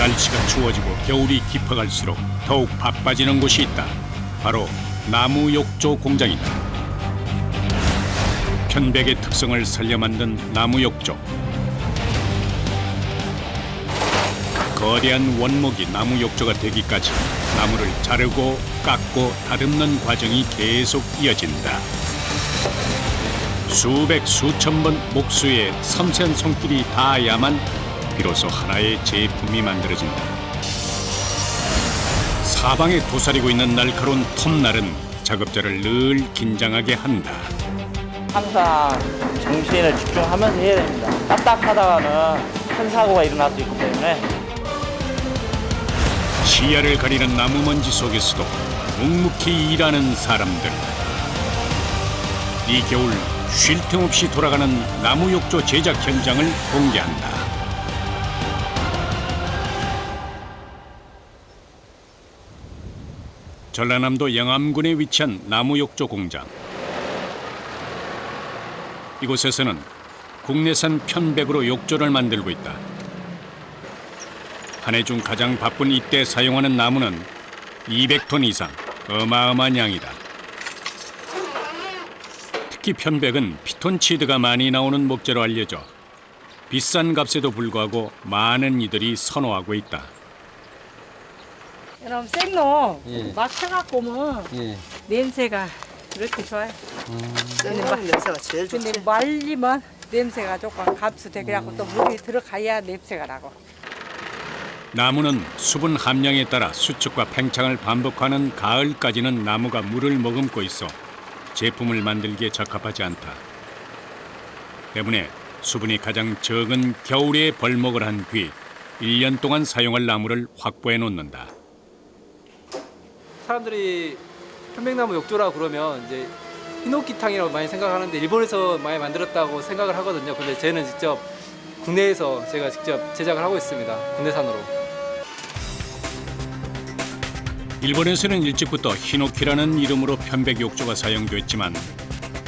날씨가 추워지고 겨울이 깊어갈수록 더욱 바빠지는 곳이 있다. 바로 나무 욕조 공장이다. 편백의 특성을 살려 만든 나무 욕조. 거대한 원목이 나무 욕조가 되기까지 나무를 자르고 깎고 다듬는 과정이 계속 이어진다. 수백 수천 번 목수의 섬세한 손길이 닿아야만 비로소 하나의 제품이 만들어진다. 사방에 도사리고 있는 날카로운 톱날은 작업자를 늘 긴장하게 한다. 항상 정신을 집중하면서 해야 됩니다. 까딱하다가는 큰 사고가 일어날 수 있기 때문에. 시야를 가리는 나무먼지 속에서도 묵묵히 일하는 사람들. 이 겨울 쉴 틈 없이 돌아가는 나무 욕조 제작 현장을 공개한다. 전라남도 영암군에 위치한 나무 욕조 공장. 이곳에서는 국내산 편백으로 욕조를 만들고 있다. 한 해 중 가장 바쁜 이때 사용하는 나무는 200톤 이상, 어마어마한 양이다. 특히 편백은 피톤치드가 많이 나오는 목재로 알려져 비싼 값에도 불구하고 많은 이들이 선호하고 있다. 그럼 생로 예. 막 쳐갖고 오면 예. 냄새가 그렇게 좋아요. 생강 냄새가 제일 좋지. 근데 말리면 냄새가 조금 감수돼. 그래갖고 또 물이 들어가야 냄새가 나고. 나무는 수분 함량에 따라 수축과 팽창을 반복하는 가을까지는 나무가 물을 머금고 있어 제품을 만들기에 적합하지 않다. 때문에 수분이 가장 적은 겨울에 벌목을 한 뒤 1년 동안 사용할 나무를 확보해 놓는다. 사람들이 편백나무 욕조라 그러면 이제 히노키탕이라고 많이 생각하는데 일본에서 많이 만들었다고 생각을 하거든요. 근데 저는 직접 국내에서 제가 직접 제작을 하고 있습니다. 국내산으로. 일본에서는 일찍부터 히노키라는 이름으로 편백 욕조가 사용됐지만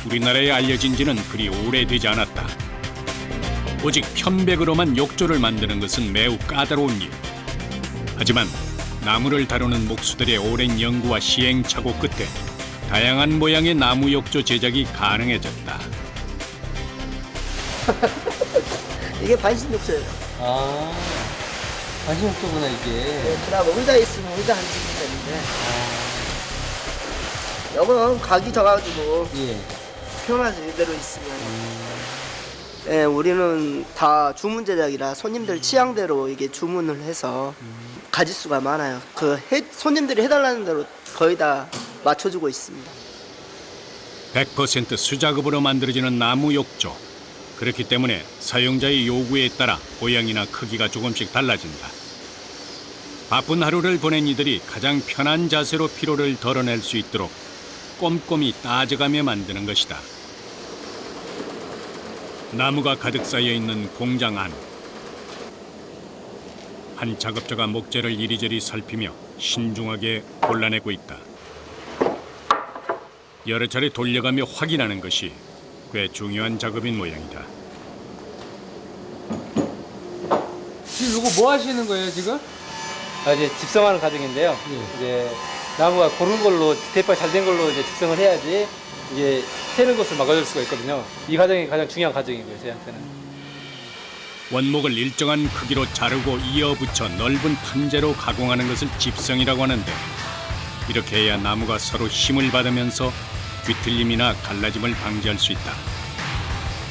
우리나라에 알려진 지는 그리 오래되지 않았다. 오직 편백으로만 욕조를 만드는 것은 매우 까다로운 일. 하지만 나무를 다루는 목수들의 오랜 연구와 시행착오 끝에 다양한 모양의 나무 욕조 제작이 가능해졌다. 이게 반신 욕조예요. 아, 관심 욕조구나 이게. 그다음 의자 있으면 의자 앉으면 되는데. 이거는 각이 져가지고 예. 편하지 이대로 있으면. 네, 우리는 다 주문 제작이라 손님들 취향대로 이게 주문을 해서 가짓수가 많아요. 손님들이 해달라는 대로 거의 다 맞춰주고 있습니다. 100% 수작업으로 만들어지는 나무 욕조. 그렇기 때문에 사용자의 요구에 따라 모양이나 크기가 조금씩 달라진다. 바쁜 하루를 보낸 이들이 가장 편한 자세로 피로를 덜어낼 수 있도록 꼼꼼히 따져가며 만드는 것이다. 나무가 가득 쌓여 있는 공장 안. 한 작업자가 목재를 이리저리 살피며 신중하게 골라내고 있다. 여러 차례 돌려가며 확인하는 것이 꽤 중요한 작업인 모양이다. 지금 이거 뭐 하시는 거예요 지금? 이제 집성하는 과정인데요. 이제 나무가 고른 걸로 디테일화 잘 된 걸로 이제 집성을 해야지 이제 새는 것을 막아줄 수가 있거든요. 이 과정이 가장 중요한 과정이고요, 저한테는. 원목을 일정한 크기로 자르고 이어붙여 넓은 판재로 가공하는 것을 집성이라고 하는데 이렇게 해야 나무가 서로 힘을 받으면서 뒤틀림이나 갈라짐을 방지할 수 있다.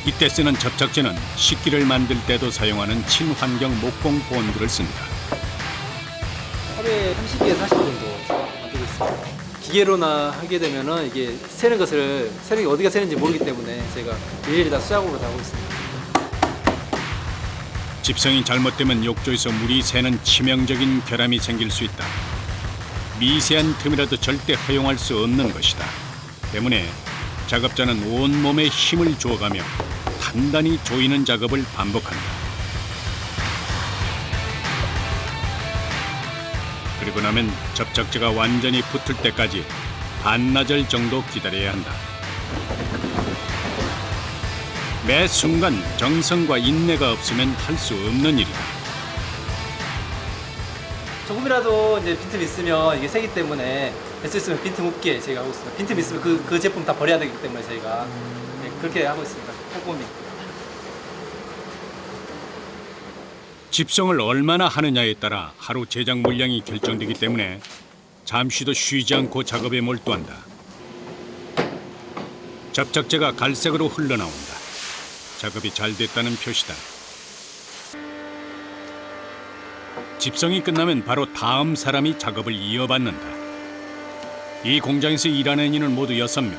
이때 쓰는 접착제는 식기를 만들 때도 사용하는 친환경 목공 본드를 쓴다. 하루에 30개에서 40개 정도 만들고 있습니다. 기계로나 하게 되면은 이게 새는 게 어디가 새는지 모르기 때문에 제가 일일이 다 수작업으로 다 하고 있습니다. 집성이 잘못되면 욕조에서 물이 새는 치명적인 결함이 생길 수 있다. 미세한 틈이라도 절대 허용할 수 없는 것이다. 때문에 작업자는 온몸에 힘을 주어가며 단단히 조이는 작업을 반복한다. 그리고 나면 접착제가 완전히 붙을 때까지 반나절 정도 기다려야 한다. 매 순간 정성과 인내가 없으면 할 수 없는 일이다. 조금이라도 이제 빈틈 있으면 이게 세기 때문에 될 수 있으면 빈틈 없게 저희가 하고 있습니다. 빈틈 있으면 그 제품 다 버려야 되기 때문에 저희가 네, 그렇게 하고 있습니다. 꼼꼼히. 집성을 얼마나 하느냐에 따라 하루 제작 물량이 결정되기 때문에 잠시도 쉬지 않고 작업에 몰두한다. 접착제가 갈색으로 흘러나온다. 작업이 잘 됐다는 표시다. 집성이 끝나면 바로 다음 사람이 작업을 이어받는다. 이 공장에서 일하는 이는 모두 6명.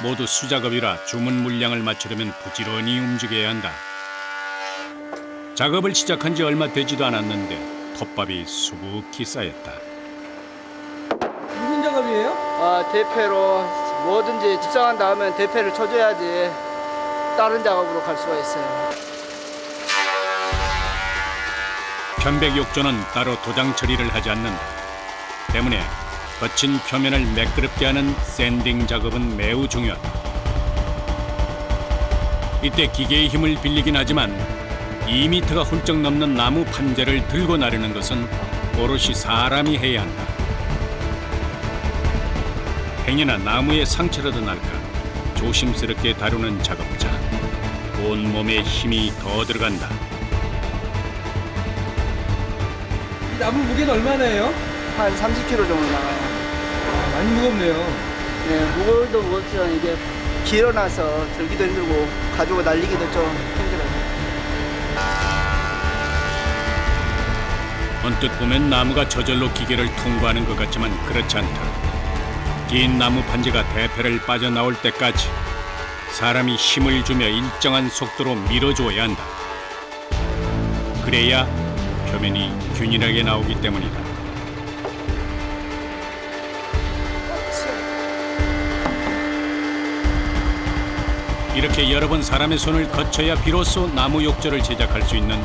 모두 수작업이라 주문 물량을 맞추려면 부지런히 움직여야 한다. 작업을 시작한 지 얼마 되지도 않았는데 톱밥이 수북히 쌓였다. 무슨 작업이에요? 대패로 뭐든지 집성한 다음에 대패를 쳐줘야지 다른 작업으로 갈 수가 있어요. 편백 욕조는 따로 도장 처리를 하지 않는다. 때문에 거친 표면을 매끄럽게 하는 샌딩 작업은 매우 중요하다. 이때 기계의 힘을 빌리긴 하지만 2m가 훌쩍 넘는 나무 판재를 들고 나르는 것은 오롯이 사람이 해야 한다. 행여나 나무에 상처라도 날까 조심스럽게 다루는 작업자. 온몸에 힘이 더 들어간다. 이 나무 무게는 얼마나 해요? 한 30kg 정도 나가요. 많이 무겁네요. 네, 무거워도 무겁지만 이게 길어나서 들기도 힘들고 가지고 날리기도 좀 힘들어요. 언뜻 보면 나무가 저절로 기계를 통과하는 것 같지만 그렇지 않다. 긴 나무 판재가 대패를 빠져나올 때까지 사람이 힘을 주며 일정한 속도로 밀어주어야 한다. 그래야 표면이 균일하게 나오기 때문이다. 이렇게 여러 번 사람의 손을 거쳐야 비로소 나무 욕조를 제작할 수 있는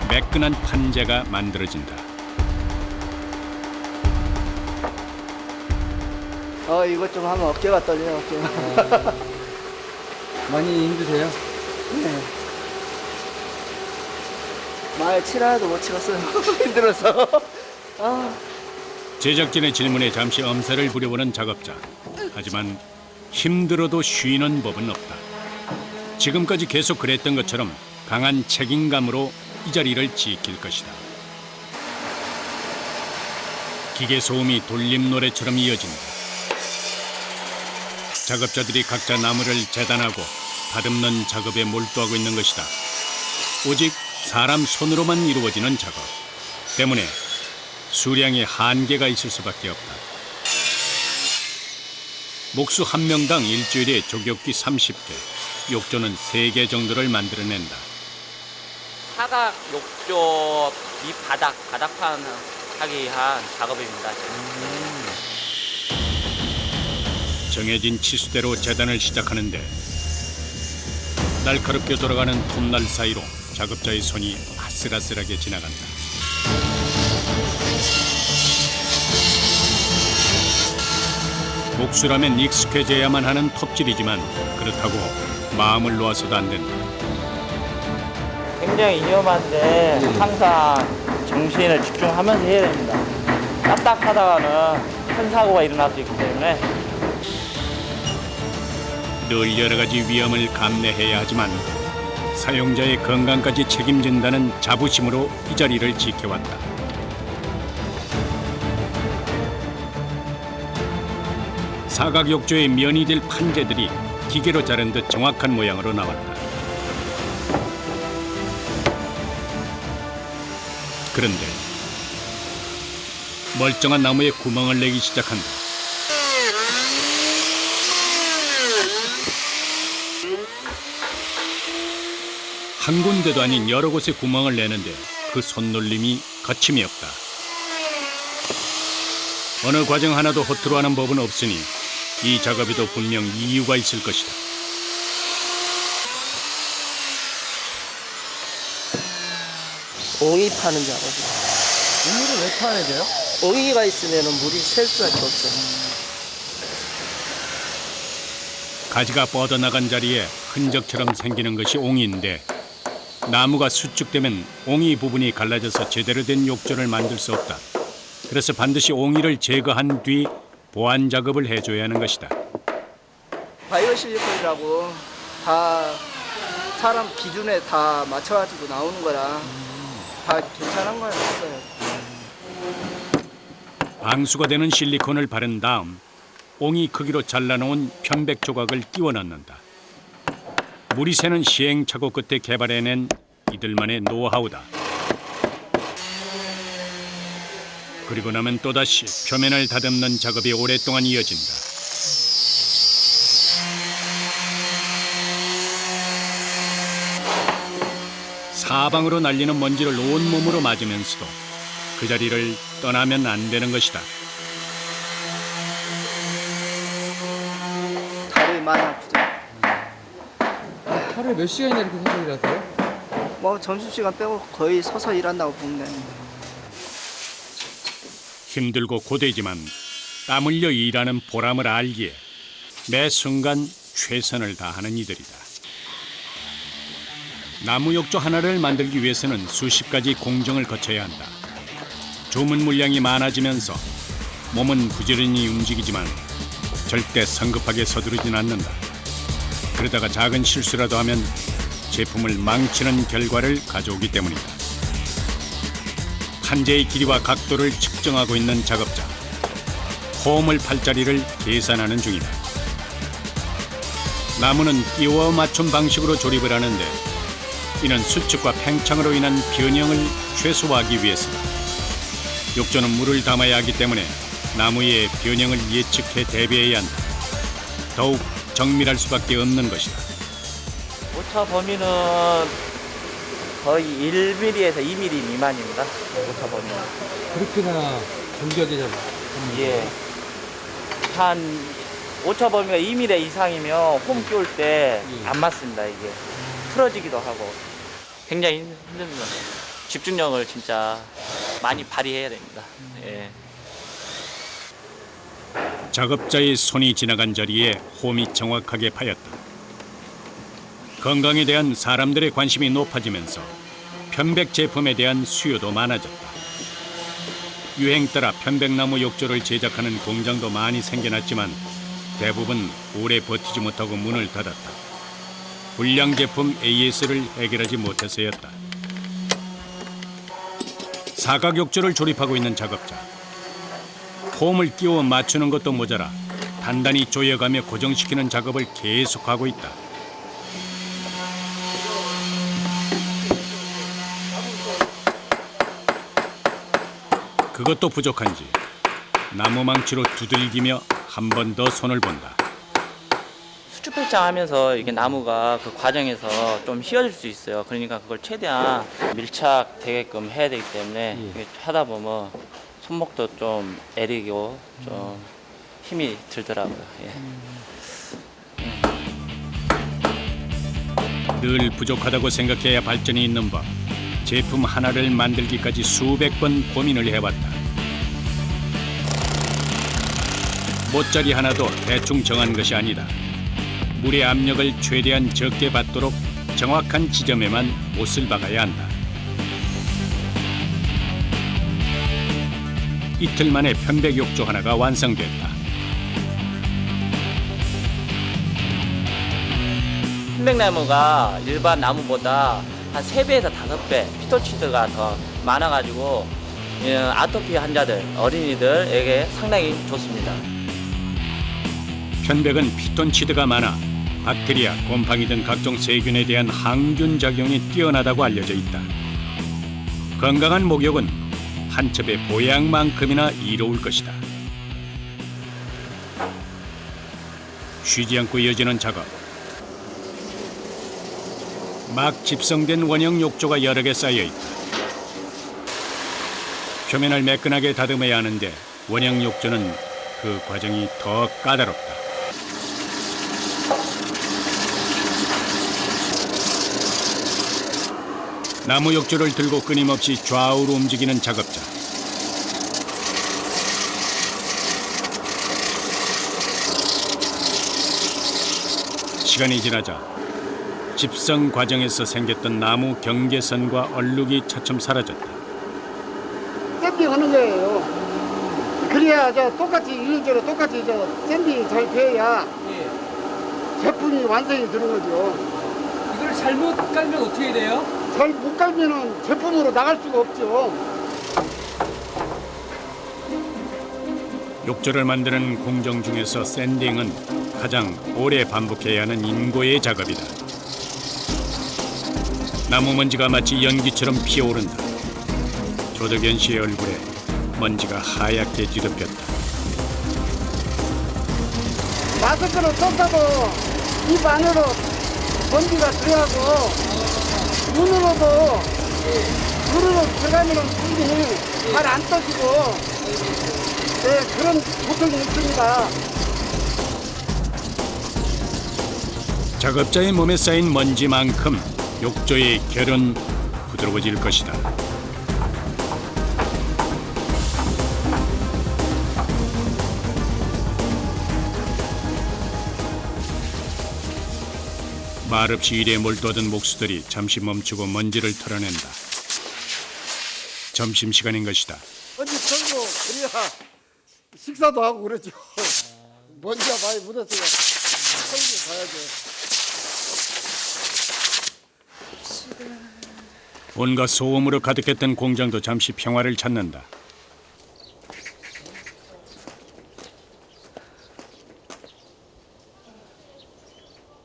매끈한 판재가 만들어진다. 이것 좀 하면 어깨가 떨려요, 어깨가. 많이 힘드세요? 네. 말 치라도 못 치겠어요. 힘들어서. 제작진의 질문에 잠시 엄살을 부려보는 작업자. 하지만 힘들어도 쉬는 법은 없다. 지금까지 계속 그랬던 것처럼 강한 책임감으로 이 자리를 지킬 것이다. 기계 소음이 돌림 노래처럼 이어진다. 작업자들이 각자 나무를 재단하고 다듬는 작업에 몰두하고 있는 것이다. 오직 사람 손으로만 이루어지는 작업 때문에 수량의 한계가 있을 수밖에 없다. 목수 한 명당 일주일에 조격기 30개, 욕조는 3개 정도를 만들어낸다. 사각 욕조 바닥판 하기 위한 작업입니다. 정해진 치수대로 재단을 시작하는데 날카롭게 돌아가는 톱날 사이로 작업자의 손이 아슬아슬하게 지나간다. 목수라면 익숙해져야만 하는 톱질이지만 그렇다고 마음을 놓아서도 안 된다. 굉장히 위험한데 항상 정신을 집중하면서 해야 됩니다. 까딱하다가는 큰 사고가 일어날 수 있기 때문에 늘 여러 가지 위험을 감내해야 하지만 사용자의 건강까지 책임진다는 자부심으로 이 자리를 지켜왔다. 사각욕조의 면이 될 판재들이 기계로 자른 듯 정확한 모양으로 나왔다. 그런데 멀쩡한 나무에 구멍을 내기 시작한다. 한 군데도 아닌 여러 곳에 구멍을 내는데 그 손놀림이 거침이 없다. 어느 과정 하나도 허투루 하는 법은 없으니 이 작업에도 분명 이유가 있을 것이다. 옹이 파는 작업이에요. 물을 왜 파야 돼요? 옹이가 있으면 물이 셀 수밖에 없어요. 가지가 뻗어나간 자리에 흔적처럼 생기는 것이 옹인데 나무가 수축되면 옹이 부분이 갈라져서 제대로 된 욕조를 만들 수 없다. 그래서 반드시 옹이를 제거한 뒤 보완 작업을 해줘야 하는 것이다. 바이오 실리콘이라고 다 사람 기준에 다 맞춰가지고 나오는 거라 다 괜찮은 거예요. 없어요. 방수가 되는 실리콘을 바른 다음 옹이 크기로 잘라놓은 편백 조각을 끼워 넣는다. 물이 새는 시행착오 끝에 개발해낸 이들만의 노하우다. 그리고 나면 또다시 표면을 다듬는 작업이 오랫동안 이어진다. 사방으로 날리는 먼지를 온몸으로 맞으면서도 그 자리를 떠나면 안 되는 것이다. 다리 많이 아프죠. 하루에 몇 시간이나 이렇게 서서 일하세요? 뭐 점심시간 빼고 거의 서서 일한다고 보면 돼요. 힘들고 고되지만 땀 흘려 일하는 보람을 알기에 매 순간 최선을 다하는 이들이다. 나무 욕조 하나를 만들기 위해서는 수십 가지 공정을 거쳐야 한다. 주문 물량이 많아지면서 몸은 부지런히 움직이지만 절대 성급하게 서두르진 않는다. 그러다가 작은 실수라도 하면 제품을 망치는 결과를 가져오기 때문이다. 판재의 길이와 각도를 측정하고 있는 작업자. 호물 팔자리를 계산하는 중이다. 나무는 끼워 맞춤 방식으로 조립을 하는데 이는 수축과 팽창으로 인한 변형을 최소화하기 위해서다. 욕조는 물을 담아야 하기 때문에 나무의 변형을 예측해 대비해야 한다. 더욱 정밀할 수밖에 없는 것이다. 오차 범위는 거의 1mm에서 2mm 미만입니다. 오차 범위는. 그렇게나 정교하게 잡아. 예. 한 오차 범위가 2mm 이상이면 홈 끼울 때 안 맞습니다, 이게. 틀어지기도 하고. 굉장히 힘듭니다. 집중력을 진짜 많이 발휘해야 됩니다. 예. 작업자의 손이 지나간 자리에 홈이 정확하게 파였다. 건강에 대한 사람들의 관심이 높아지면서 편백 제품에 대한 수요도 많아졌다. 유행 따라 편백나무 욕조를 제작하는 공장도 많이 생겨났지만 대부분 오래 버티지 못하고 문을 닫았다. 불량 제품 AS를 해결하지 못해서였다. 사각 욕조를 조립하고 있는 작업자. 홈을 끼워 맞추는 것도 모자라 단단히 조여가며 고정시키는 작업을 계속하고 있다. 그것도 부족한지 나무 망치로 두들기며 한 번 더 손을 본다. 수축 팽창하면서 이게 나무가 그 과정에서 좀 휘어질 수 있어요. 그러니까 그걸 최대한 밀착되게끔 해야 되기 때문에 이게 하다 보면 손목도 좀 애리고 좀 힘이 들더라고요. 예. 늘 부족하다고 생각해야 발전이 있는 법. 제품 하나를 만들기까지 수백 번 고민을 해왔다. 못자리 하나도 대충 정한 것이 아니다. 물의 압력을 최대한 적게 받도록 정확한 지점에만 못을 박아야 한다. 이틀 만에 편백 욕조 하나가 완성됐다. 편백나무가 일반 나무보다 한 3배에서 5배 피톤치드가 더 많아가지고 아토피 환자들, 어린이들에게 상당히 좋습니다. 편백은 피톤치드가 많아 박테리아, 곰팡이 등 각종 세균에 대한 항균 작용이 뛰어나다고 알려져 있다. 건강한 목욕은 한 첩의 보양만큼이나 이로울 것이다. 쉬지 않고 이어지는 작업. 막 집성된 원형 욕조가 여러 개 쌓여 있다. 표면을 매끈하게 다듬어야 하는데 원형 욕조는 그 과정이 더 까다롭다. 나무 욕조를 들고 끊임없이 좌우로 움직이는 작업자. 시간이 지나자 집성 과정에서 생겼던 나무 경계선과 얼룩이 차츰 사라졌다. 샌딩하는 거예요. 그래야 똑같이 일률적으로 똑같이 샌딩이 잘 돼야 제품이 완성이 되는 거죠. 이걸 잘못 깔면 어떻게 돼요? 잘 못 깔면은 제품으로 나갈 수가 없죠. 욕조를 만드는 공정 중에서 샌딩은 가장 오래 반복해야 하는 인고의 작업이다. 나무 먼지가 마치 연기처럼 피어오른다. 조덕연 씨의 얼굴에 먼지가 하얗게 뒤덮였다. 마스크를 썼어도 입 안으로 먼지가 들어가고 눈으로 들어가면 입이 잘 안 떠지고 그런 고통이 있습니다. 작업자의 몸에 쌓인 먼지만큼 욕조의 결은 부드러워질 것이다. 말없이 일에 몰두하던 목수들이 잠시 멈추고 먼지를 털어낸다. 점심시간인 것이다. 먼지 털고 그래야 식사도 하고 그러죠. 먼지가 많이 묻었으니까 털고 가야죠. 온갖 소음으로 가득했던 공장도 잠시 평화를 찾는다.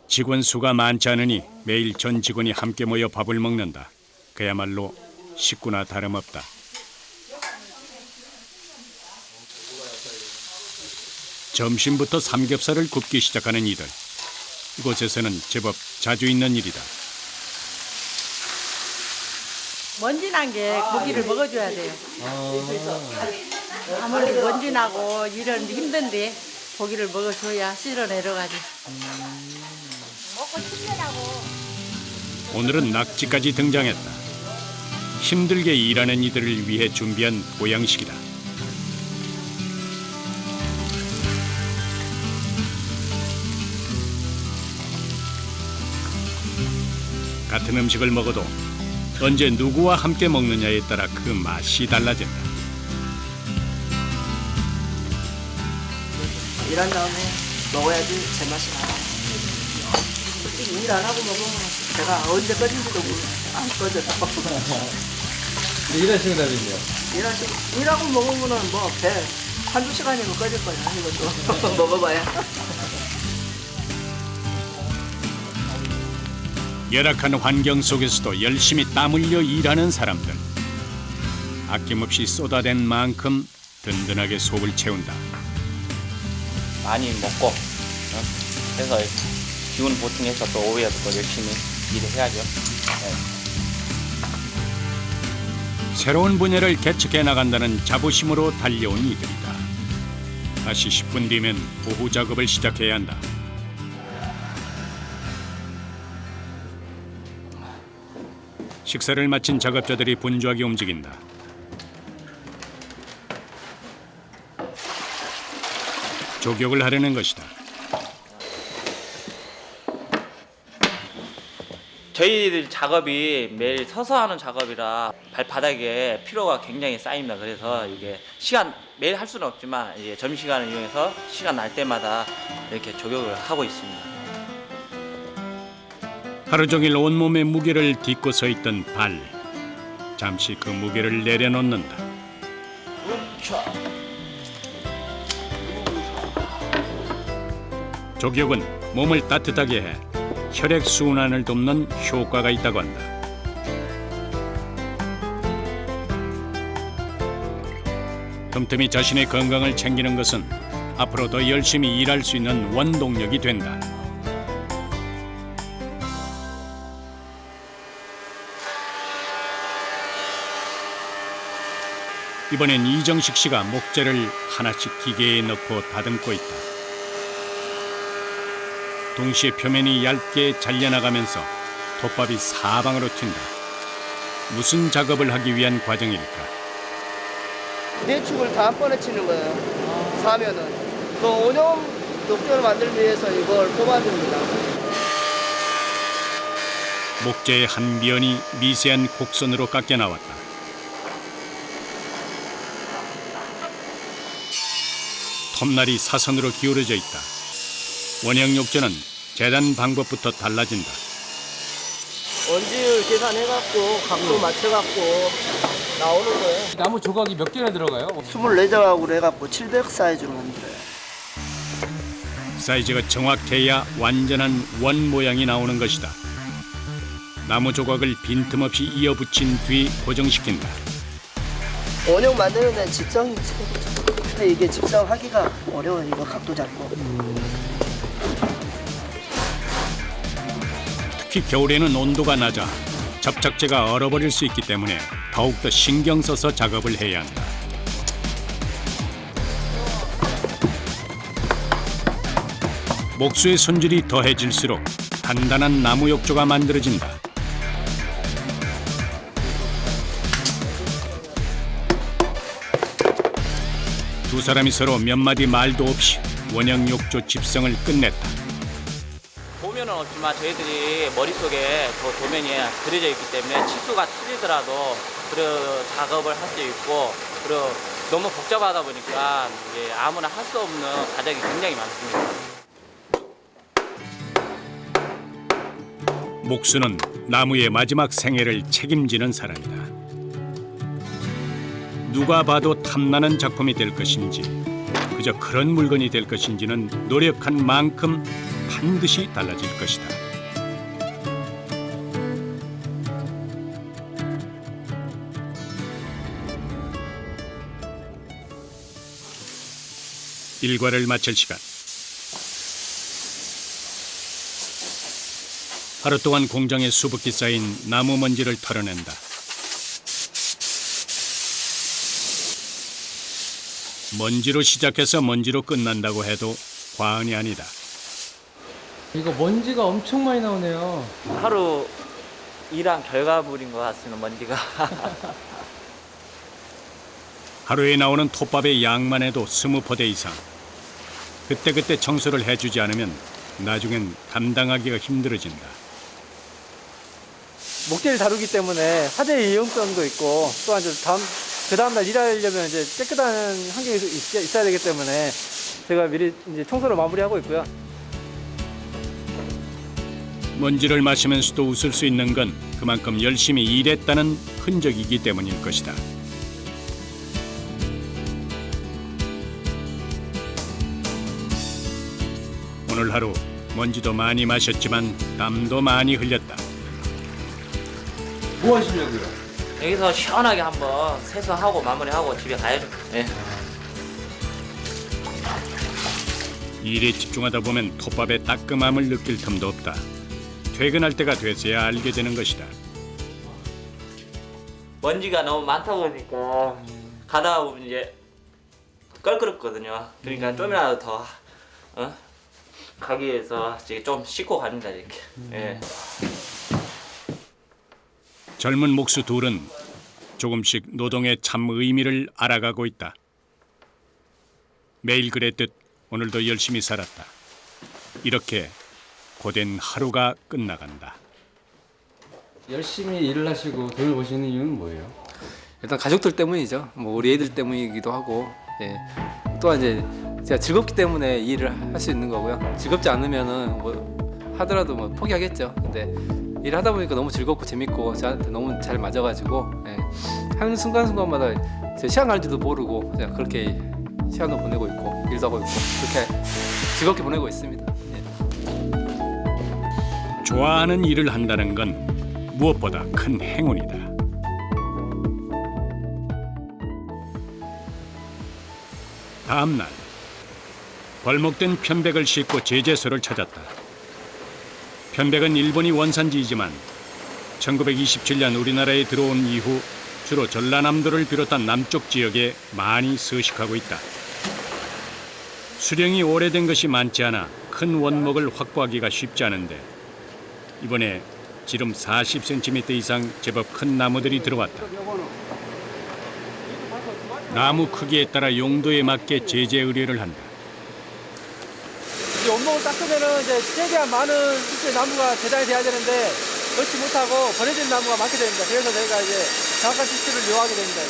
직원 수가 많지 않으니 매일 전 직원이 함께 모여 밥을 먹는다. 그야말로 식구나 다름없다. 점심부터 삼겹살을 굽기 시작하는 이들. 이곳에서는 제법 자주 있는 일이다. 먼지 난 게 고기를 먹어줘야 돼요. 아무리 먼지 나고 이런 힘든데 고기를 먹어줘야 실어 내려가지. 오늘은 낙지까지 등장했다. 힘들게 일하는 이들을 위해 준비한 보양식이다. 같은 음식을 먹어도 언제 누구와 함께 먹느냐에 따라 그 맛이 달라진다. 일한 다음에 먹어야지 제맛이 나요. 일 안 하고 먹으면 제가 언제 꺼진지도 안 꺼져서. 일하시는 날인데요. 일하고 먹으면은 뭐 배 한두 시간이면 꺼질 거야. 이것도 먹어봐야. 열악한 환경 속에서도 열심히 땀 흘려 일하는 사람들. 아낌없이 쏟아낸 만큼 든든하게 속을 채운다. 많이 먹고 그래서 기운 보충해서 또 오후에도 또 열심히 일을 해야죠. 새로운 분야를 개척해 나간다는 자부심으로 달려온 이들이다. 다시 10분 뒤면 오후 작업을 시작해야 한다. 식사를 마친 작업자들이 분주하게 움직인다. 조격을 하려는 것이다. 저희들 작업이 매일 서서 하는 작업이라 발바닥에 피로가 굉장히 쌓입니다. 그래서 이게 시간 매일 할 수는 없지만 이제 점심시간을 이용해서 시간 날 때마다 이렇게 조격을 하고 있습니다. 하루 종일 온몸의 무게를 딛고 서 있던 발. 잠시 그 무게를 내려놓는다. 조격은 몸을 따뜻하게 해 혈액순환을 돕는 효과가 있다고 한다. 틈틈이 자신의 건강을 챙기는 것은 앞으로 더 열심히 일할 수 있는 원동력이 된다. 이번엔 이정식 씨가 목재를 하나씩 기계에 넣고 다듬고 있다. 동시에 표면이 얇게 잘려나가면서 톱밥이 사방으로 튄다. 무슨 작업을 하기 위한 과정일까? 내축을 다 한 번에 치는 거예요. 사면은. 그 온형 욕조를 만들기 위해서 이걸 뽑아줍니다. 목재의 한 면이 미세한 곡선으로 깎여 나왔다. 톱날이 사선으로 기울어져 있다. 원형 욕조는 재단 방법부터 달라진다. 원지율 계산해갖고 각도 맞춰갖고 나오는 거예요. 나무 조각이 몇 개나 들어가요? 24조각으로 해갖고 700 사이즈로 만들어요. 사이즈가 정확해야 완전한 원 모양이 나오는 것이다. 나무 조각을 빈틈없이 이어붙인 뒤 고정시킨다. 원형 만드는 데는 집성이 최고죠. 근데 이게 집성하기가 어려워요. 이거 각도 잡고. 특히 겨울에는 온도가 낮아 접착제가 얼어버릴 수 있기 때문에 더욱더 신경 써서 작업을 해야 한다. 목수의 손질이 더해질수록 단단한 나무 욕조가 만들어진다. 두 사람이 서로 몇 마디 말도 없이 원형 욕조 집성을 끝냈다. 보면은 없지만 저희들이 머릿속에 그 도면이 그려져 있기 때문에 치수가 틀리더라도 그런 작업을 할 수 있고, 그리고 너무 복잡하다 보니까 이제 아무나 할 수 없는 과정이 굉장히 많습니다. 목수는 나무의 마지막 생애를 책임지는 사람이다. 누가 봐도 탐나는 작품이 될 것인지, 그저 그런 물건이 될 것인지는 노력한 만큼 반드시 달라질 것이다. 일과를 마칠 시간. 하루 동안 공장에 수북히 쌓인 나무 먼지를 털어낸다. 먼지로 시작해서 먼지로 끝난다고 해도 과언이 아니다. 이거 먼지가 엄청 많이 나오네요. 하루 일한 결과물인 것 같습니다, 먼지가. 하루에 나오는 톱밥의 양만 해도 20포대 이상. 그때그때 청소를 해주지 않으면 나중엔 감당하기가 힘들어진다. 목재를 다루기 때문에 화재 위험성도 있고, 또한 그 다음날 일하려면 이제 깨끗한 환경이 있어야 되기 때문에 제가 미리 이제 청소를 마무리하고 있고요. 먼지를 마시면서도 웃을 수 있는 건 그만큼 열심히 일했다는 흔적이기 때문일 것이다. 오늘 하루 먼지도 많이 마셨지만 땀도 많이 흘렸다. 뭐 하시려고요? 여기서 시원하게 한번 세수하고 마무리하고 집에 가야죠. 예. 일에 집중하다 보면 톱밥의 따끔함을 느낄 틈도 없다. 퇴근할 때가 돼서야 알게 되는 것이다. 먼지가 너무 많다 보니까 가다 보면 이제 껄끄럽거든요. 그러니까 좀이라도 더 가기 위해서 이제 좀 씻고 갑니다, 이렇게. 예. 젊은 목수 둘은 조금씩 노동의 참 의미를 알아가고 있다. 매일 그랬듯 오늘도 열심히 살았다. 이렇게 고된 하루가 끝나간다. 열심히 일을 하시고 돈을 버시는 이유는 뭐예요? 일단 가족들 때문이죠. 뭐 우리 애들 때문이기도 하고, 예. 또한 이제 제가 즐겁기 때문에 이 일을 할 수 있는 거고요. 즐겁지 않으면은 뭐 하더라도 뭐 포기하겠죠. 근데 일을 하다 보니까 너무 즐겁고 재밌고 저한테 너무 잘 맞아가지고, 예. 하는 순간순간마다 제 시간 가는지도 모르고 그냥 그렇게 시간도 보내고 있고 일도 하고 있고 그렇게 즐겁게 보내고 있습니다. 예. 좋아하는 일을 한다는 건 무엇보다 큰 행운이다. 다음 날 벌목된 편백을 싣고 제재소를 찾았다. 편백은 일본이 원산지이지만 1927년 우리나라에 들어온 이후 주로 전라남도를 비롯한 남쪽 지역에 많이 서식하고 있다. 수령이 오래된 것이 많지 않아 큰 원목을 확보하기가 쉽지 않은데 이번에 지름 40cm 이상 제법 큰 나무들이 들어왔다. 나무 크기에 따라 용도에 맞게 제재 의뢰를 한다. 이제 원목을 닦으면은 이제 최대한 많은 숫자의 나무가 재단이 돼야 되는데 걸지 못하고 버려진 나무가 많게 됩니다. 그래서 저희가 이제 정확한 수치를 요하게 됩니다.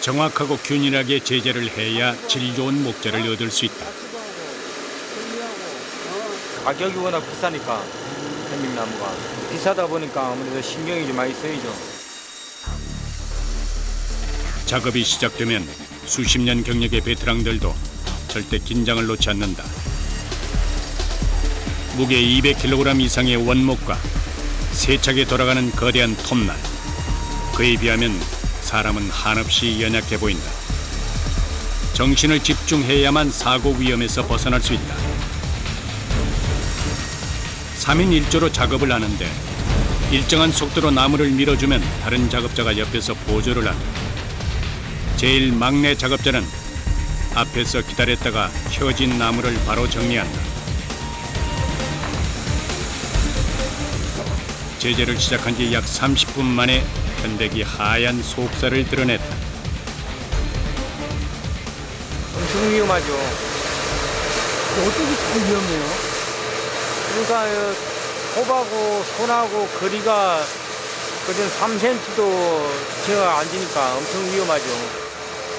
정확하고 균일하게 제재를 해야 질 좋은 목재를 얻을 수 있다. 가격이 워낙 비싸니까 편백나무가 비싸다 보니까 아무래도 신경이 좀 많이 쓰이죠. 작업이 시작되면 수십 년 경력의 베테랑들도 절대 긴장을 놓지 않는다. 무게 200kg 이상의 원목과 세차게 돌아가는 거대한 톱날. 그에 비하면 사람은 한없이 연약해 보인다. 정신을 집중해야만 사고 위험에서 벗어날 수 있다. 3인 1조로 작업을 하는데 일정한 속도로 나무를 밀어주면 다른 작업자가 옆에서 보조를 한다. 제일 막내 작업자는 앞에서 기다렸다가 켜진 나무를 바로 정리한다. 제재를 시작한 지 약 30분 만에 편백이 하얀 속살을 드러냈다. 엄청 위험하죠. 어떻게 제일 위험해요? 그러니까 호하고 손하고 거리가 그전 3cm도 제가 안 지니까 엄청 위험하죠.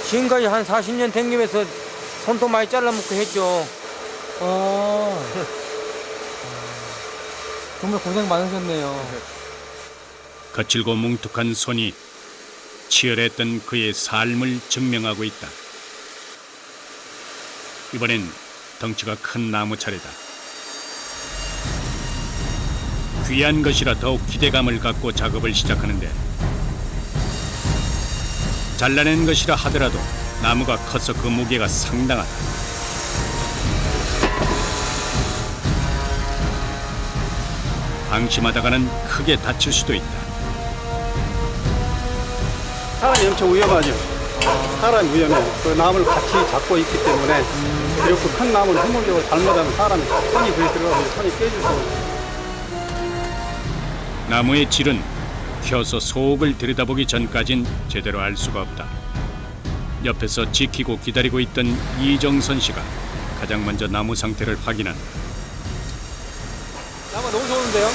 지금까지 한 40년 댕기면서 손도 많이 잘라먹고 했죠. 정말 고생 많으셨네요. 거칠고 뭉툭한 손이 치열했던 그의 삶을 증명하고 있다. 이번엔 덩치가 큰 나무 차례다. 귀한 것이라 더욱 기대감을 갖고 작업을 시작하는데 잘라낸 것이라 하더라도 나무가 커서 그 무게가 상당하다. 방심하다가는 크게 다칠 수도 있다. 사람이 엄청 위험하죠. 사람이 위험해요. 그 나무를 같이 잡고 있기 때문에 이렇게 큰 나무를 힘을적으로 잘못하면 사람이 손이 그에 들어가서 손이 깨질 수 있어요. 나무의 질은 켜서 속을 들여다보기 전까진 제대로 알 수가 없다. 옆에서 지키고 기다리고 있던 이정선 씨가 가장 먼저 나무 상태를 확인한다. 나무가 너무 좋은데요?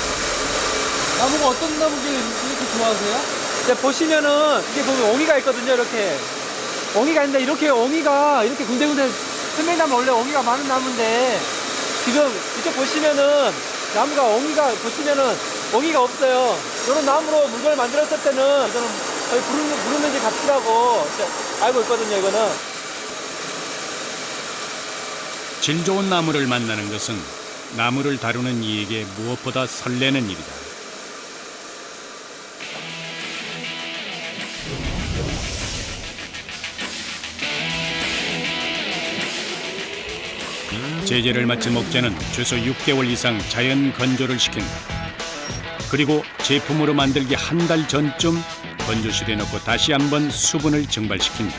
나무가 어떤 나무길래 이렇게 좋아하세요? 보시면은 이게 보면 엉이가 있거든요. 이렇게 엉이가 있는데 이렇게 엉이가 이렇게 군데군데 편백나무 원래 엉이가 많은 나무인데 지금 이쪽 보시면은 나무가 엉이가 보시면은 엉이가 없어요. 이런 나무로 물건을 만들었을 때는 이거는 거의 부르는지 값이라고 알고 있거든요. 이거는 질 좋은 나무를 만나는 것은 나무를 다루는 이에게 무엇보다 설레는 일이다. 제재를 마친 목재는 최소 6개월 이상 자연 건조를 시킨다. 그리고 제품으로 만들기 한 달 전쯤 건조실에 넣고 다시 한번 수분을 증발시킨다.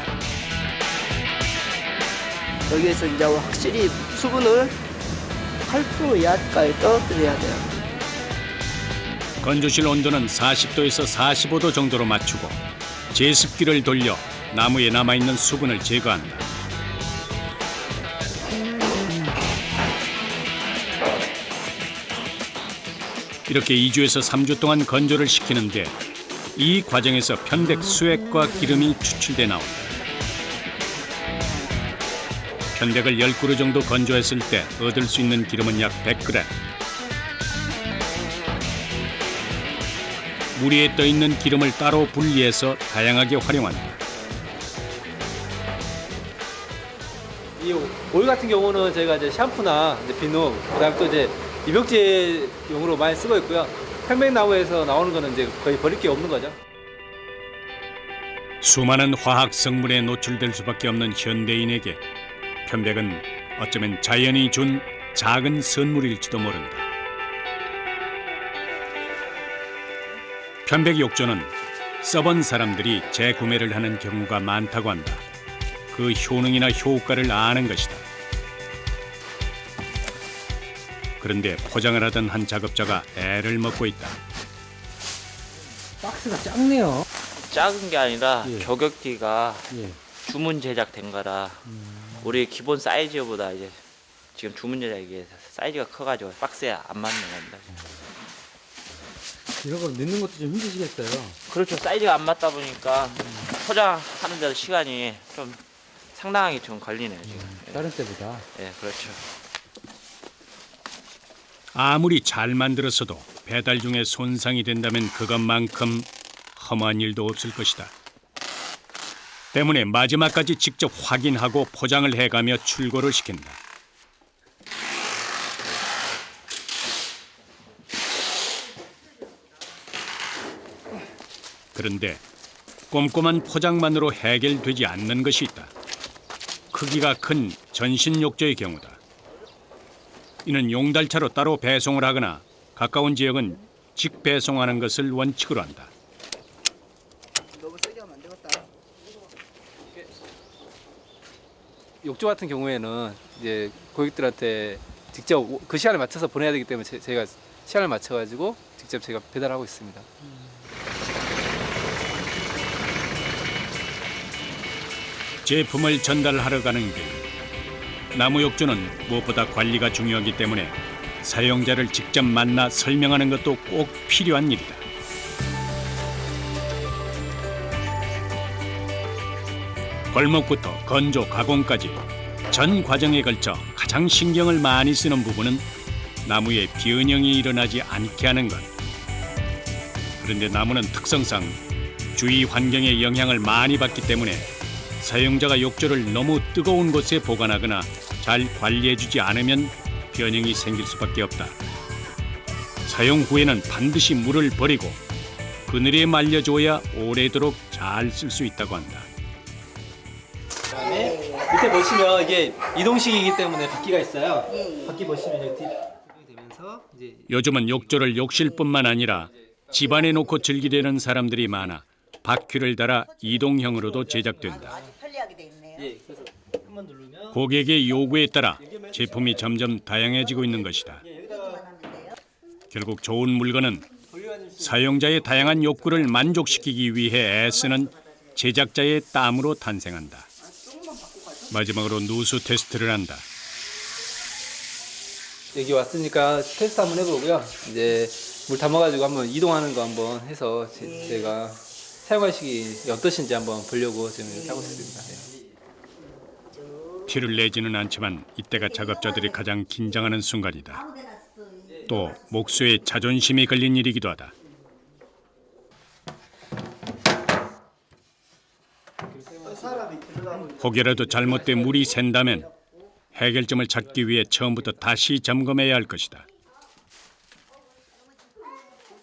여기에서 이제 확실히 수분을 8% 이하까지 떨어뜨려야 돼요. 건조실 온도는 40도에서 45도 정도로 맞추고 제습기를 돌려 나무에 남아있는 수분을 제거한다. 이렇게 2주에서 3주 동안 건조를 시키는데 이 과정에서 편백 수액과 기름이 추출돼 나온다. 편백을 10그루 정도 건조했을 때 얻을 수 있는 기름은 약 100g. 물 위에 떠 있는 기름을 따로 분리해서 다양하게 활용한다. 이 오일 같은 경우는 저희가 이제 샴푸나 이제 비누, 그다음 또 이제 입욕제용으로 많이 쓰고 있고요. 편백나무에서 나오는 거는 이제 거의 버릴 게 없는 거죠. 수많은 화학 성분에 노출될 수밖에 없는 현대인에게 편백은 어쩌면 자연이 준 작은 선물일지도 모른다. 편백 욕조는 써본 사람들이 재구매를 하는 경우가 많다고 한다. 그 효능이나 효과를 아는 것이다. 그런데 포장을 하던 한 작업자가 애를 먹고 있다. 박스가 작네요. 작은 게 아니라 예. 교격기가 예. 주문 제작된 거라 우리 기본 사이즈보다 이제 지금 주문 제작이 사이즈가 커가지고 박스에 안 맞는 겁니다. 이런 거 넣는 것도 좀 힘드시겠어요. 그렇죠. 사이즈가 안 맞다 보니까 포장하는 데도 시간이 좀 상당하게 좀 걸리네요 지금. 다른 때보다. 예, 그렇죠. 아무리 잘 만들었어도 배달 중에 손상이 된다면 그것만큼 험한 일도 없을 것이다. 때문에 마지막까지 직접 확인하고 포장을 해가며 출고를 시킨다. 그런데 꼼꼼한 포장만으로 해결되지 않는 것이 있다. 크기가 큰 전신 욕조의 경우다. 이는 용달차로 따로 배송을 하거나 가까운 지역은 직배송하는 것을 원칙으로 한다. 너무 세게 하면 안 되겠다. 욕조 같은 경우에는 이제 고객들한테 직접 그 시간에 맞춰서 보내야 되기 때문에 저희가 시간을 맞춰가지고 직접 제가 배달하고 있습니다. 제품을 전달하러 가는 길. 나무 욕조는 무엇보다 관리가 중요하기 때문에 사용자를 직접 만나 설명하는 것도 꼭 필요한 일이다. 골목부터 건조, 가공까지 전 과정에 걸쳐 가장 신경을 많이 쓰는 부분은 나무에 비은형이 일어나지 않게 하는 것. 그런데 나무는 특성상 주위 환경의 영향을 많이 받기 때문에 사용자가 욕조를 너무 뜨거운 곳에 보관하거나 잘 관리해주지 않으면 변형이 생길 수밖에 없다. 사용 후에는 반드시 물을 버리고 그늘에 말려줘야 오래도록 잘 쓸 수 있다고 한다. 밑에 보시면 이게 이동식이기 때문에 바퀴가 있어요. 바퀴 보시면 이렇게 되면서 이제 요즘은 욕조를 욕실뿐만 아니라 집안에 놓고 즐기려는 사람들이 많아 바퀴를 달아 이동형으로도 제작된다. 아주 편리하게 돼 있네요. 예, 그래서 한번 누르면 고객의 요구에 따라 제품이 점점 다양해지고 있는 것이다. 결국 좋은 물건은 사용자의 다양한 욕구를 만족시키기 위해 애쓰는 제작자의 땀으로 탄생한다. 마지막으로 누수 테스트를 한다. 여기 왔으니까 테스트 한번 해보고요. 이제 물 담아가지고 한번 이동하는 거 한번 해서 제가 사용하시기 어떠신지 한번 보려고 지금 이렇게 하고 있습니다. 티를 내지는 않지만 이때가 작업자들이 가장 긴장하는 순간이다. 또 목수의 자존심이 걸린 일이기도 하다. 혹여라도 잘못된 물이 샌다면 해결점을 찾기 위해 처음부터 다시 점검해야 할 것이다.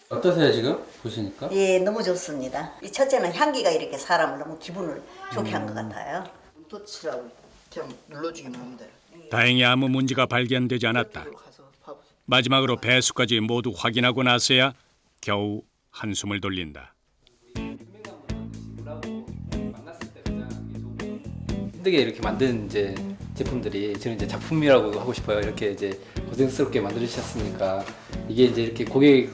어떠세요 지금 보시니까? 예, 너무 좋습니다. 이 첫째는 향기가 이렇게 사람을 너무 기분을 좋게 한 것 같아요. 터치라고 그냥 눌러주기만 하면 돼요. 다행히 아무 문제가 발견되지 않았다. 가서 봐보세요. 마지막으로 배수까지 모두 확인하고 나서야 겨우 한숨을 돌린다. 힘들게 이렇게 만든 이제 제품들이 저는 이제 작품이라고 하고 싶어요. 이렇게 이제 고생스럽게 만들으셨으니까 이게 이제 이렇게 고객이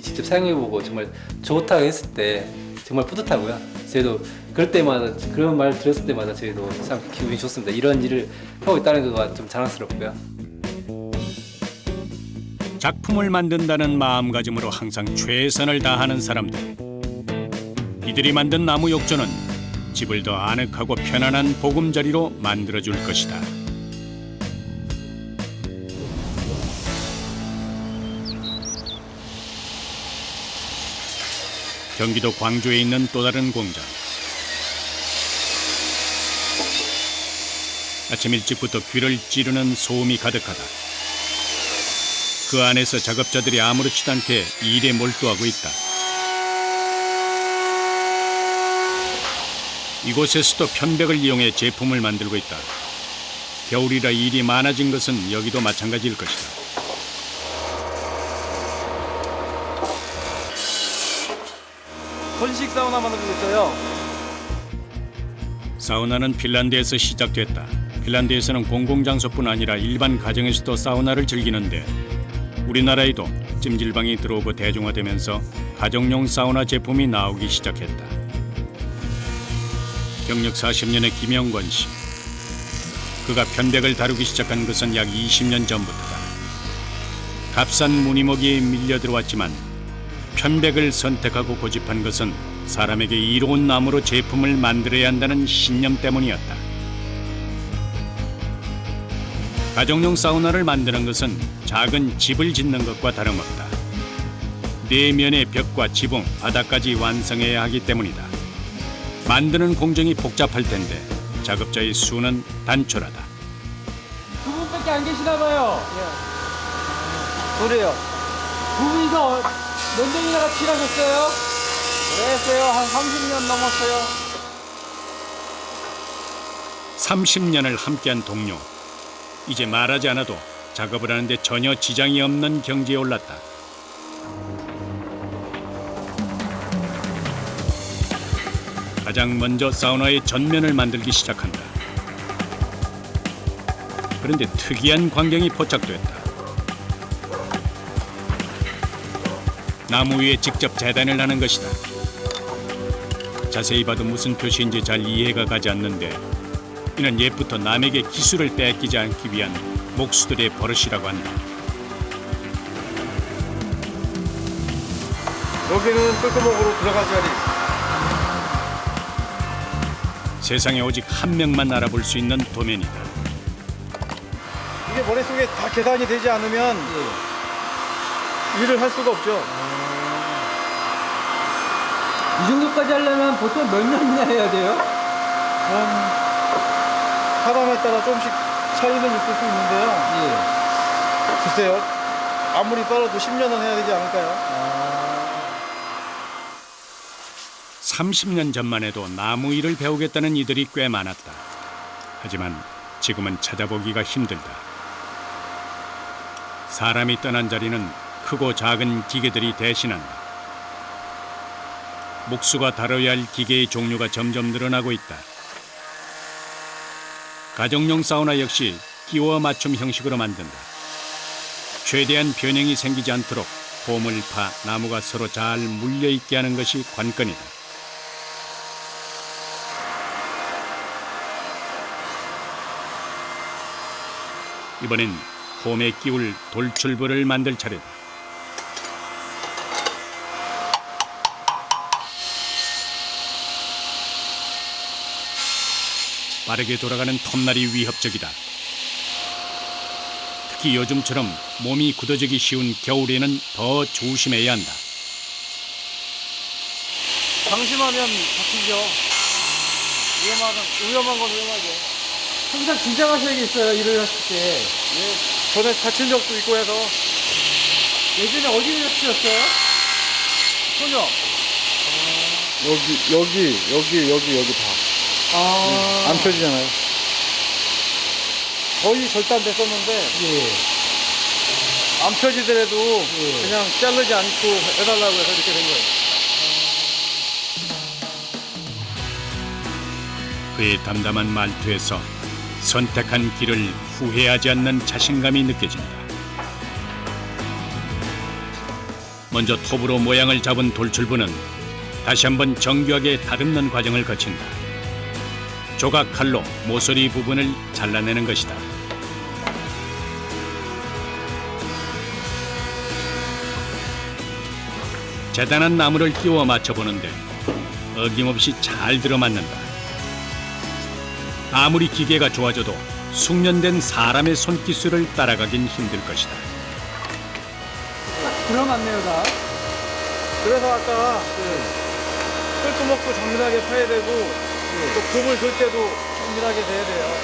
직접 사용해보고 정말 좋다고 했을 때 정말 뿌듯하고요. 저희도 그럴 때마다 그런 말 들었을 때마다 저희도 참 기분이 좋습니다. 이런 일을 하고 있다는 거가 좀 자랑스럽고요. 작품을 만든다는 마음가짐으로 항상 최선을 다하는 사람들. 이들이 만든 나무 욕조는 집을 더 아늑하고 편안한 보금자리로 만들어줄 것이다. 경기도 광주에 있는 또 다른 공장. 아침 일찍부터 귀를 찌르는 소음이 가득하다. 그 안에서 작업자들이 아무렇지도 않게 일에 몰두하고 있다. 이곳에서도 편백을 이용해 제품을 만들고 있다. 겨울이라 일이 많아진 것은 여기도 마찬가지일 것이다. 건식 사우나 만들고 있어요. 사우나는 핀란드에서 시작됐다. 핀란드에서는 공공장소뿐 아니라 일반 가정에서도 사우나를 즐기는데 우리나라에도 찜질방이 들어오고 대중화되면서 가정용 사우나 제품이 나오기 시작했다. 경력 40년의 김영권 씨. 그가 편백을 다루기 시작한 것은 약 20년 전부터다. 값싼 무늬먹이에 밀려 들어왔지만 편백을 선택하고 고집한 것은 사람에게 이로운 나무로 제품을 만들어야 한다는 신념 때문이었다. 가정용 사우나를 만드는 것은 작은 집을 짓는 것과 다름없다. 내면의 벽과 지붕, 바닥까지 완성해야 하기 때문이다. 만드는 공정이 복잡할 텐데 작업자의 수는 단촐하다. 두 분밖에 안 계시나 봐요. 그래요. 두 분이서 몇 년이나 같이 일하셨어요? 그랬어요. 한 30년 넘었어요. 30년을 함께한 동료. 이제 말하지 않아도 작업을 하는데 전혀 지장이 없는 경지에 올랐다. 가장 먼저 사우나의 전면을 만들기 시작한다. 그런데 특이한 광경이 포착됐다. 나무 위에 직접 재단을 하는 것이다. 자세히 봐도 무슨 표시인지 잘 이해가 가지 않는데 이는 옛부터 남에게 기술을 뺏기지 않기 위한 목수들의 버릇이라고 한다. 여기는 끌끄목으로 들어갈 자리. 세상에 오직 한 명만 알아볼 수 있는 도면이다. 이게 머릿속에 다 계산이 되지 않으면 일을 할 수가 없죠. 이 정도까지 하려면 보통 몇 년이나 해야 돼요? 사람에 따라 조금씩 차이는 있을 수 있는데요. 글쎄요. 아무리 빨라도 10년은 해야 되지 않을까요? 30년 전만 해도 나무 일을 배우겠다는 이들이 꽤 많았다. 하지만 지금은 찾아보기가 힘들다. 사람이 떠난 자리는 크고 작은 기계들이 대신한다. 목수가 다뤄야 할 기계의 종류가 점점 늘어나고 있다. 가정용 사우나 역시 끼워 맞춤 형식으로 만든다. 최대한 변형이 생기지 않도록 홈을 파 나무가 서로 잘 물려있게 하는 것이 관건이다. 이번엔 홈에 끼울 돌출부를 만들 차례다. 빠르게 돌아가는 톱날이 위협적이다. 특히 요즘처럼 몸이 굳어지기 쉬운 겨울에는 더 조심해야 한다. 방심하면 다치죠. 위험한 건 위험하죠. 항상 긴장하셔야겠어요, 일을 하실 때. 전에 다친 적도 있고 해서. 예전에 어디 다치셨어요? 손요. 여기 다. 안 펴지잖아요. 거의 절단됐었는데 안 펴지더라도 그냥 자르지 않고 해달라고 해서 이렇게 된 거예요. 그의 담담한 말투에서 선택한 길을 후회하지 않는 자신감이 느껴진다. 먼저 톱으로 모양을 잡은 돌출부는 다시 한번 정교하게 다듬는 과정을 거친다. 조각 칼로 모서리 부분을 잘라내는 것이다. 재단한 나무를 끼워 맞춰보는데 어김없이 잘 들어맞는다. 아무리 기계가 좋아져도 숙련된 사람의 손기술을 따라가긴 힘들 것이다. 들어맞네요, 다. 그래서 아까 끌끄먹고 정밀하게 파야 되고 또 금을 들 때도 정밀하게 돼야 돼요.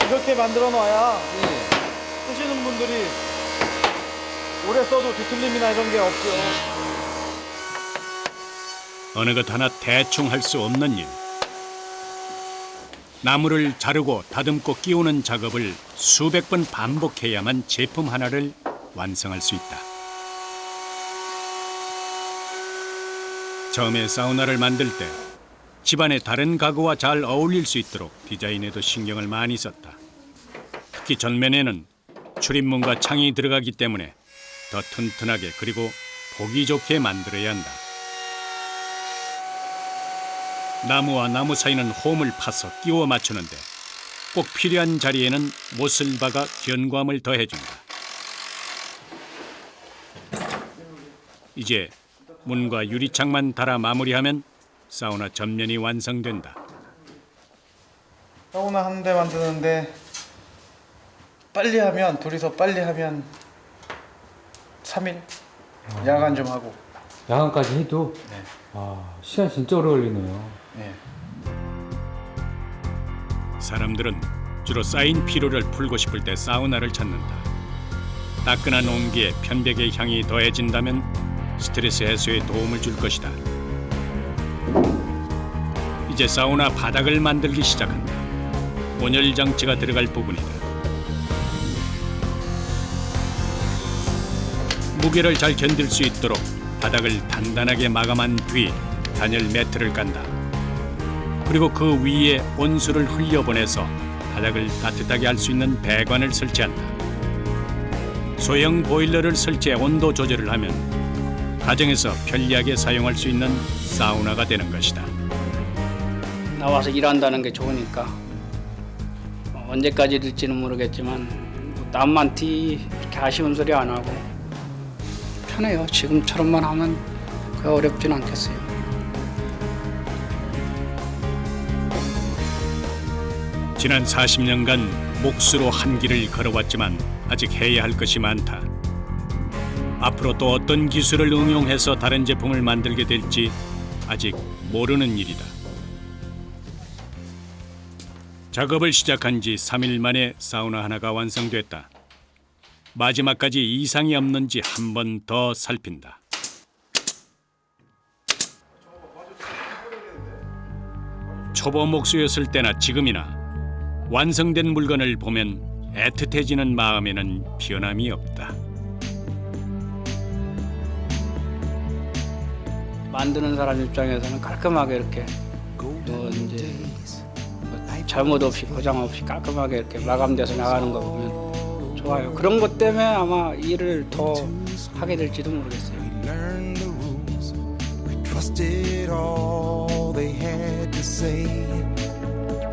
이렇게 만들어 놔야 쓰시는 분들이 오래 써도 뒤틀림이나 이런 게 없죠. 어느 것 하나 대충 할 수 없는 일. 나무를 자르고 다듬고 끼우는 작업을 수백 번 반복해야만 제품 하나를 완성할 수 있다. 처음에 사우나를 만들 때 집안의 다른 가구와 잘 어울릴 수 있도록 디자인에도 신경을 많이 썼다. 특히 전면에는 출입문과 창이 들어가기 때문에 더 튼튼하게 그리고 보기 좋게 만들어야 한다. 나무와 나무 사이는 홈을 파서 끼워 맞추는데 꼭 필요한 자리에는 못을 박아 견고함을 더해준다. 이제 문과 유리창만 달아 마무리하면 사우나 전면이 완성된다. 사우나 한 대 만드는데 빨리 하면 둘이서 빨리 하면 3일 야간 좀 하고. 야간까지 해도 네. 시간 진짜 오래 걸리네요. 네. 사람들은 주로 쌓인 피로를 풀고 싶을 때 사우나를 찾는다. 따끈한 온기에 편백의 향이 더해진다면 스트레스 해소에 도움을 줄 것이다. 이제 사우나 바닥을 만들기 시작한다. 온열 장치가 들어갈 부분이다. 무게를 잘 견딜 수 있도록 바닥을 단단하게 마감한 뒤 단열 매트를 깐다. 그리고 그 위에 온수를 흘려보내서 바닥을 따뜻하게 할 수 있는 배관을 설치한다. 소형 보일러를 설치해 온도 조절을 하면 가정에서 편리하게 사용할 수 있는 사우나가 되는 것이다. 나와서 일한다는 게 좋으니까 언제까지 될지는 모르겠지만 남만 이렇게 아쉬운 소리 안 하고 편해요. 지금처럼만 하면 그게 어렵진 않겠어요. 지난 40년간 몫으로 한 길을 걸어왔지만 아직 해야 할 것이 많다. 앞으로 또 어떤 기술을 응용해서 다른 제품을 만들게 될지 아직 모르는 일이다. 작업을 시작한 지 3일 만에 사우나 하나가 완성됐다. 마지막까지 이상이 없는지 한 번 더 살핀다. 초보 목수였을 때나 지금이나 완성된 물건을 보면 애틋해지는 마음에는 변함이 없다. 만드는 사람 입장에서는 깔끔하게 이렇게 이제 잘못 없이 고장 없이 깔끔하게 이렇게 마감돼서 나가는 거 보면 좋아요. 그런 것 때문에 아마 일을 더 하게 될지도 모르겠어요. Trusted all they had to say.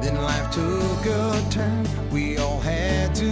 Then life took a turn. We all had to